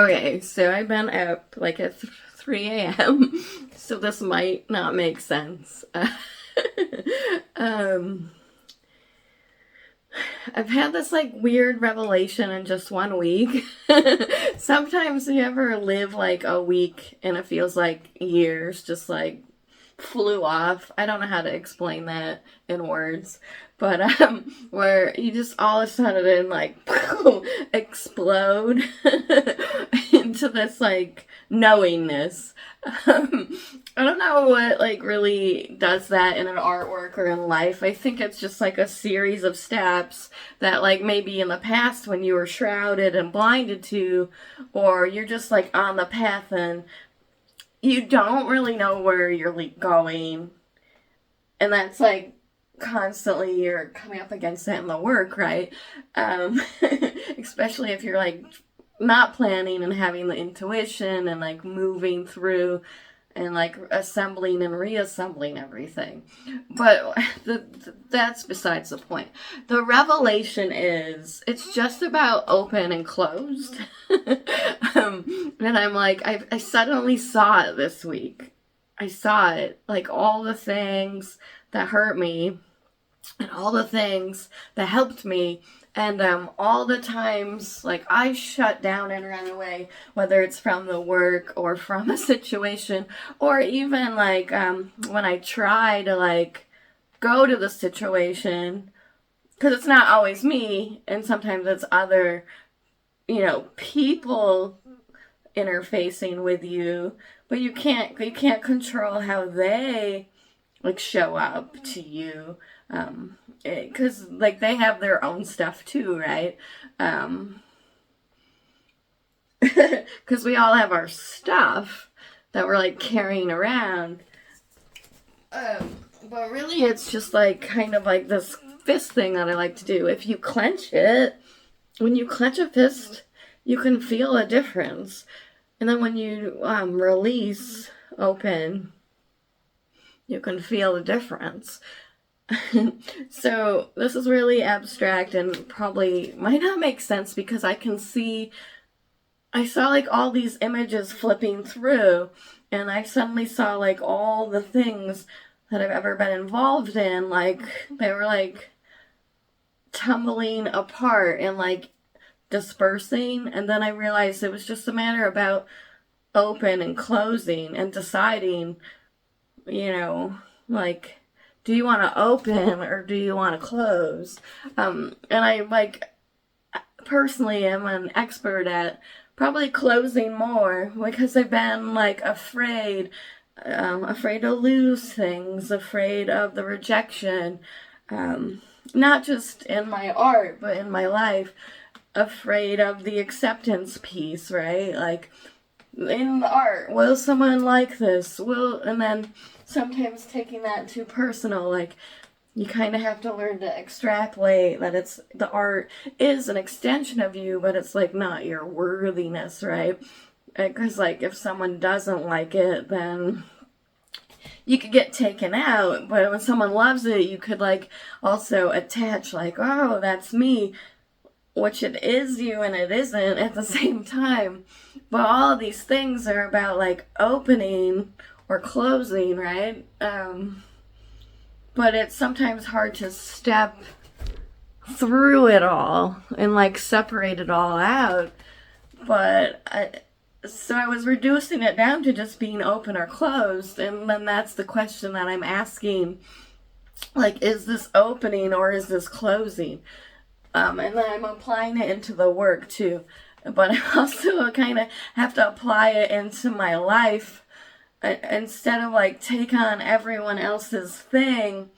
Okay, so I've been up like at 3 a.m., so this might not make sense. um, I've had this like weird revelation in just 1 week. Sometimes you ever live like a week and it feels like years just like flew off. I don't know how to explain that in words, but where you just all of a sudden like explode into this like knowingness. I don't know what like really does that in an artwork or in life. I think it's just like a series of steps that like maybe in the past when you were shrouded and blinded to, or you're just like on the path and you don't really know where you're going, and that's like constantly you're coming up against that in the work, right? Especially if you're like not planning and having the intuition and like moving through and like assembling and reassembling everything. But that's besides the point. The revelation is it's just about open and closed. And I'm like, I suddenly saw it this week. I saw it, like all the things that hurt me and all the things that helped me, and all the times like I shut down and ran away, whether it's from the work or from a situation, or even like when I try to like go to the situation, because it's not always me, and sometimes it's other, people interfacing with you, but you can't control how they like show up to you, because like they have their own stuff too, right? Because we all have our stuff that we're like carrying around, but really it's just like kind of like this fist thing that I like to do. If you clench it, when you clench a fist, you can feel a difference. And then when you release open, you can feel the difference. So this is really abstract and probably might not make sense because I saw like all these images flipping through, and I suddenly saw like all the things that I've ever been involved in, like they were like tumbling apart and like dispersing, and then I realized it was just a matter about open and closing and deciding, like, do you want to open or do you want to close? And I like personally am an expert at probably closing more because I've been like afraid to lose things, afraid of the rejection, not just in my art but in my life, afraid of the acceptance piece, right? Like in the art, will someone like this? And then sometimes taking that too personal, like you kind of have to learn to extrapolate that it's the art is an extension of you, but it's like not your worthiness, right? Because like if someone doesn't like it, then you could get taken out, but when someone loves it, you could like also attach like, oh, that's me, which it is you and it isn't at the same time. But all of these things are about like opening or closing, right? But it's sometimes hard to step through it all and like separate it all out. So I was reducing it down to just being open or closed, and then that's the question that I'm asking, like, is this opening or is this closing? And then I'm applying it into the work too, but I also kind of have to apply it into my life, instead of like take on everyone else's thing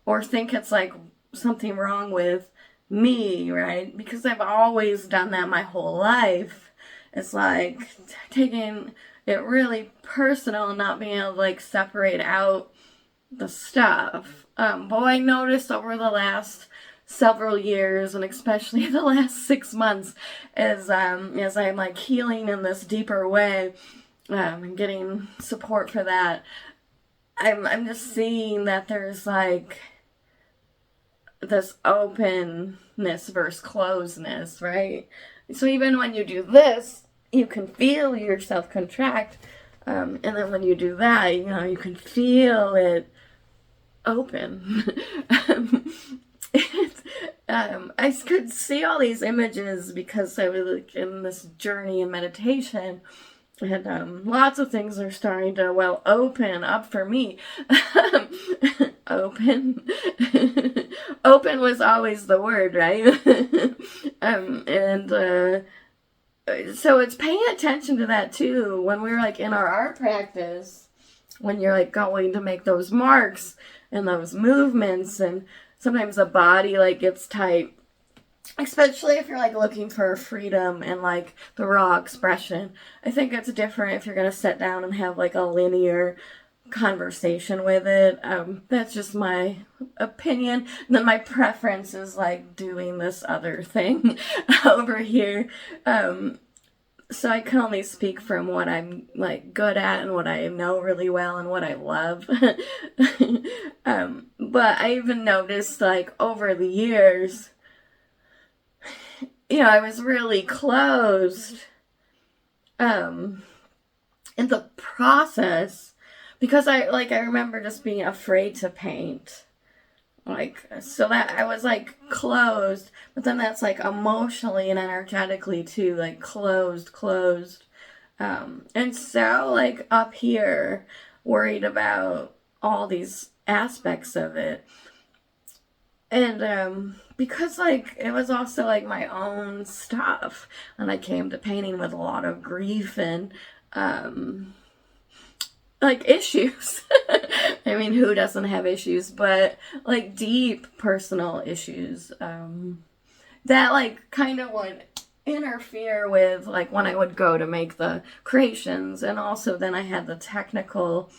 or think it's like something wrong with me, right? Because I've always done that my whole life. It's like taking it really personal and not being able to like separate out the stuff. But I noticed over the last several years, and especially the last 6 months, as I'm like healing in this deeper way, and getting support for that, I'm just seeing that there's like this openness versus closeness, right? So even when you do this, you can feel yourself contract. And then when you do that, you can feel it open. I could see all these images because I was like in this journey in meditation, and lots of things are starting to open up for me. Open. Open was always the word, right? So it's paying attention to that too when we're like in our art practice, when you're like going to make those marks and those movements, and sometimes the body like gets tight, especially if you're like looking for freedom and like the raw expression. I think it's different if you're gonna sit down and have like a linear conversation with it. That's just my opinion. And then my preference is like doing this other thing over here. So I can only speak from what I'm like good at and what I know really well and what I love. But I even noticed like over the years, I was really closed in the process, because I remember just being afraid to paint. So that I was like closed, but then that's like emotionally and energetically too, like closed. And so like up here, worried about all these aspects of it. And because like it was also like my own stuff, and I came to painting with a lot of grief and like issues. I mean, who doesn't have issues? But like deep personal issues that like kind of would interfere with like when I would go to make the creations. And also then I had the technical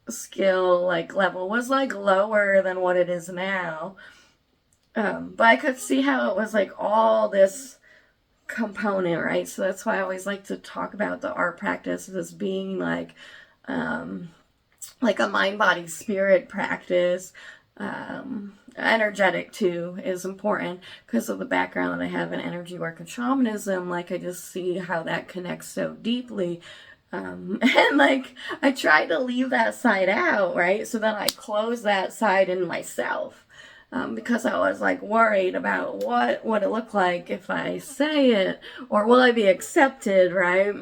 skill like level was like lower than what it is now. But I could see how it was like all this component, right? So that's why I always like to talk about the art practice as being like a mind, body, spirit practice. Energetic too is important because of the background that I have in energy work and shamanism. Like I just see how that connects so deeply. And like I try to leave that side out, right? So then I close that side in myself. Because I was like worried about what would it look like if I say it, or will I be accepted, right?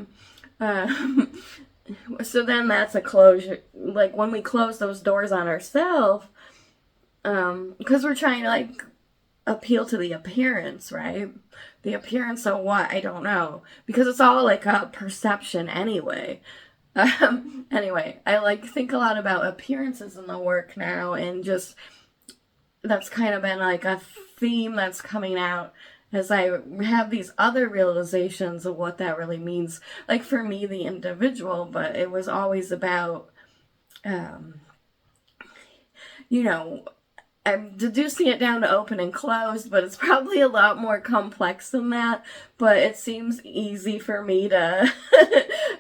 So then that's a closure. Like when we close those doors on ourselves, because we're trying to like appeal to the appearance, right? The appearance of what? I don't know. Because it's all like a perception anyway. Anyway, I like think a lot about appearances in the work now, and just that's kind of been like a theme that's coming out as I have these other realizations of what that really means. Like for me, the individual, but it was always about, I'm deducing it down to open and closed, but it's probably a lot more complex than that. But it seems easy for me to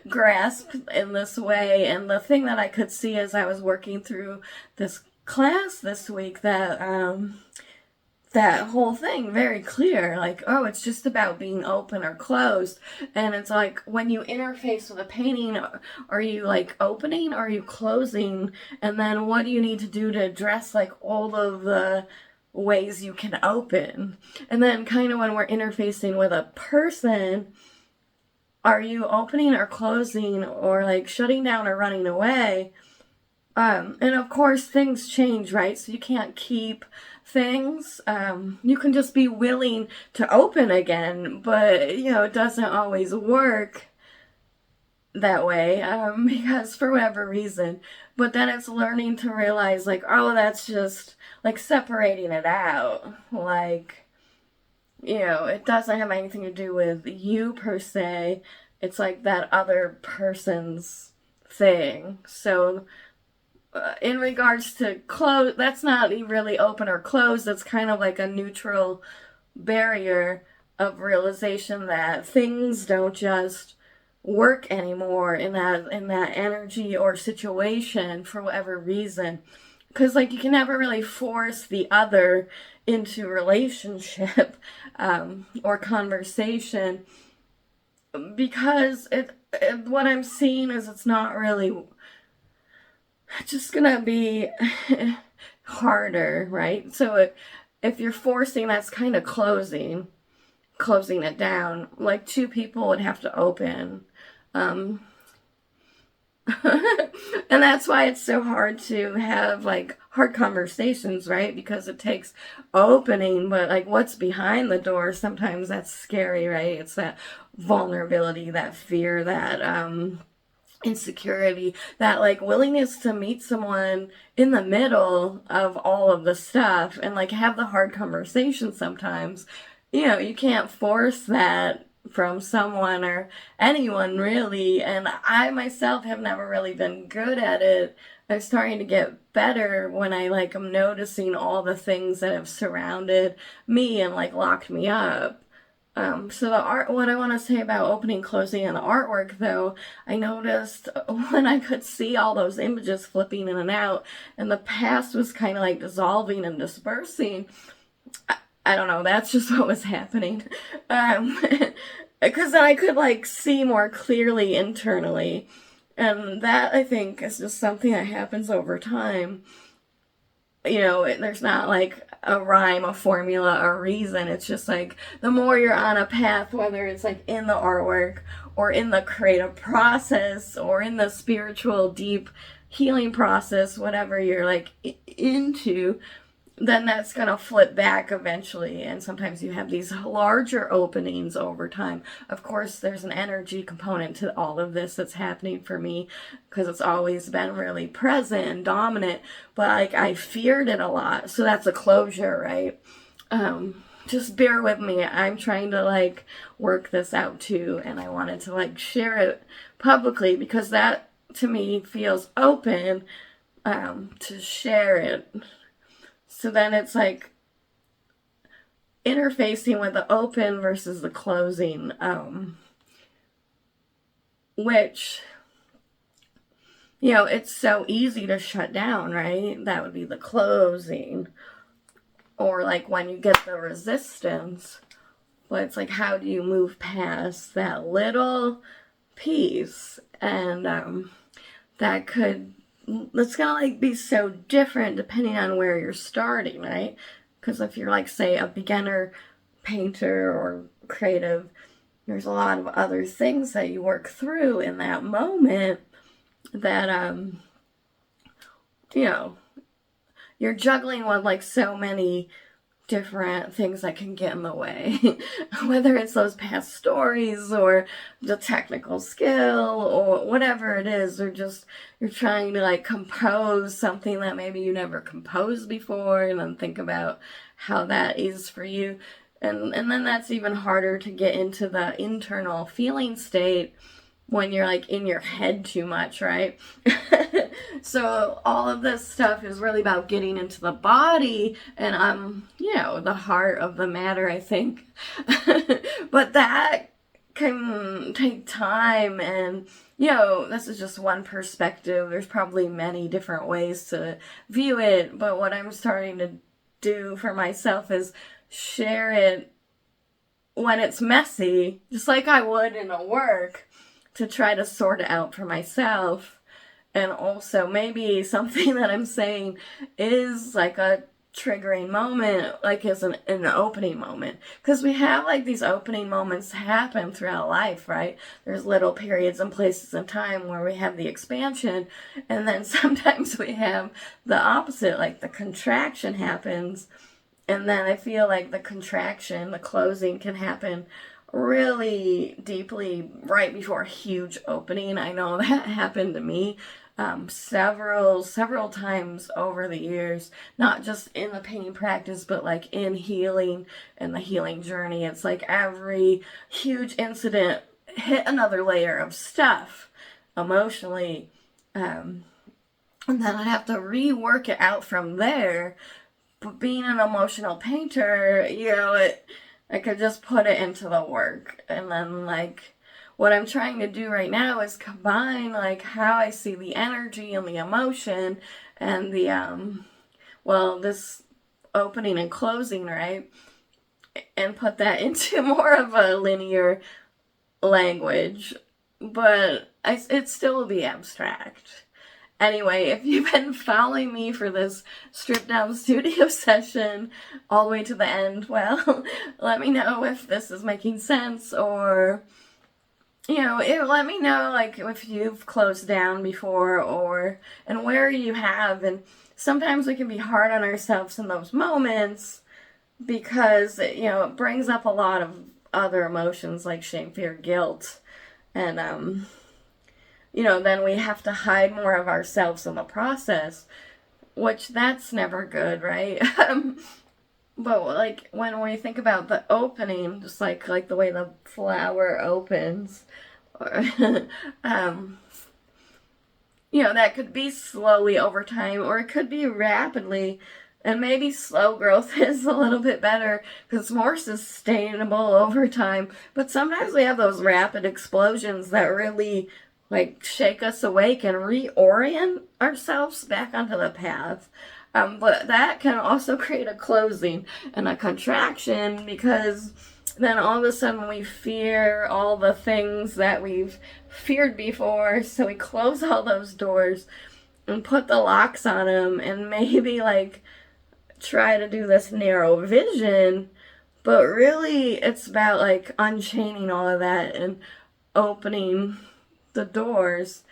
grasp in this way. And the thing that I could see as I was working through this class this week, that that whole thing very clear, like, oh, it's just about being open or closed. And it's like when you interface with a painting, are you like opening or are you closing? And then what do you need to do to address like all of the ways you can open? And then kind of when we're interfacing with a person, are you opening or closing, or like shutting down or running away? And of course things change, right? So you can't keep things. You can just be willing to open again, but it doesn't always work that way, because for whatever reason. But then it's learning to realize like, oh, that's just like separating it out. Like, it doesn't have anything to do with you per se. It's like that other person's thing. So in regards to close, that's not really open or closed. That's kind of like a neutral barrier of realization that things don't just work anymore in that energy or situation for whatever reason. Because like you can never really force the other into relationship or conversation. because what I'm seeing is it's not really just gonna be harder, right? So if you're forcing, that's kind of closing it down. Like two people would have to open. Um, and that's why it's so hard to have like hard conversations, right? Because it takes opening, but like what's behind the door, sometimes that's scary, right? It's that vulnerability, that fear, that insecurity, that like willingness to meet someone in the middle of all of the stuff and like have the hard conversation sometimes. You know, you can't force that from someone or anyone really, and I myself have never really been good at it. I'm starting to get better when I like am noticing all the things that have surrounded me and like locked me up. So the art, what I want to say about opening, closing, and the artwork, though, I noticed when I could see all those images flipping in and out, and the past was kind of like dissolving and dispersing. I don't know. That's just what was happening. Because then I could like see more clearly internally, and that I think is just something that happens over time. You know, there's not like a rhyme, a formula, a reason. It's just like the more you're on a path, whether it's like in the artwork or in the creative process or in the spiritual deep healing process, whatever you're like into, then that's going to flip back eventually. And sometimes you have these larger openings over time. Of course, there's an energy component to all of this that's happening for me because it's always been really present and dominant, but like I feared it a lot. So that's a closure, right? Just bear with me. I'm trying to like work this out too. And I wanted to like share it publicly because that to me feels open, to share it. So then it's like interfacing with the open versus the closing, which, you know, it's so easy to shut down, right? That would be the closing. Or like when you get the resistance, but it's like, how do you move past that little piece? And that could, it's gonna like be so different depending on where you're starting, right? Because if you're like, say, a beginner painter or creative, there's a lot of other things that you work through in that moment that you know, you're juggling with like so many different things that can get in the way. Whether it's those past stories or the technical skill or whatever it is, or just you're trying to like compose something that maybe you never composed before and then think about how that is for you. And then that's even harder to get into the internal feeling state when you're like in your head too much, right? So all of this stuff is really about getting into the body and you know, the heart of the matter, I think. But that can take time, and you know, this is just one perspective. There's probably many different ways to view it, but what I'm starting to do for myself is share it when it's messy, just like I would in a work, to try to sort it out for myself. And also maybe something that I'm saying is like a triggering moment, like is an opening moment. Because we have like these opening moments happen throughout life, right? There's little periods and places in time where we have the expansion, and then sometimes we have the opposite, like the contraction happens. And then I feel like the contraction, the closing, can happen really deeply right before a huge opening. I know that happened to me several times over the years, not just in the painting practice, but like in healing and the healing journey. It's like every huge incident hit another layer of stuff emotionally, and then I have to rework it out from there. But being an emotional painter, you know, I could just put it into the work. And then like what I'm trying to do right now is combine like how I see the energy and the emotion and the this opening and closing, right? And put that into more of a linear language, but it still will be abstract. Anyway, if you've been following me for this stripped down studio session all the way to the end, well, let me know if this is making sense, or, let me know, like, if you've closed down before, and where you have. And sometimes we can be hard on ourselves in those moments because, it brings up a lot of other emotions like shame, fear, guilt. And, then we have to hide more of ourselves in the process, which that's never good, right? But like when we think about the opening, just like the way the flower opens, or that could be slowly over time, or it could be rapidly. And maybe slow growth is a little bit better because it's more sustainable over time. But sometimes we have those rapid explosions that really like shake us awake and reorient ourselves back onto the path. But that can also create a closing and a contraction, because then all of a sudden we fear all the things that we've feared before. So we close all those doors and put the locks on them, and maybe like try to do this narrow vision. But really it's about like unchaining all of that and opening the doors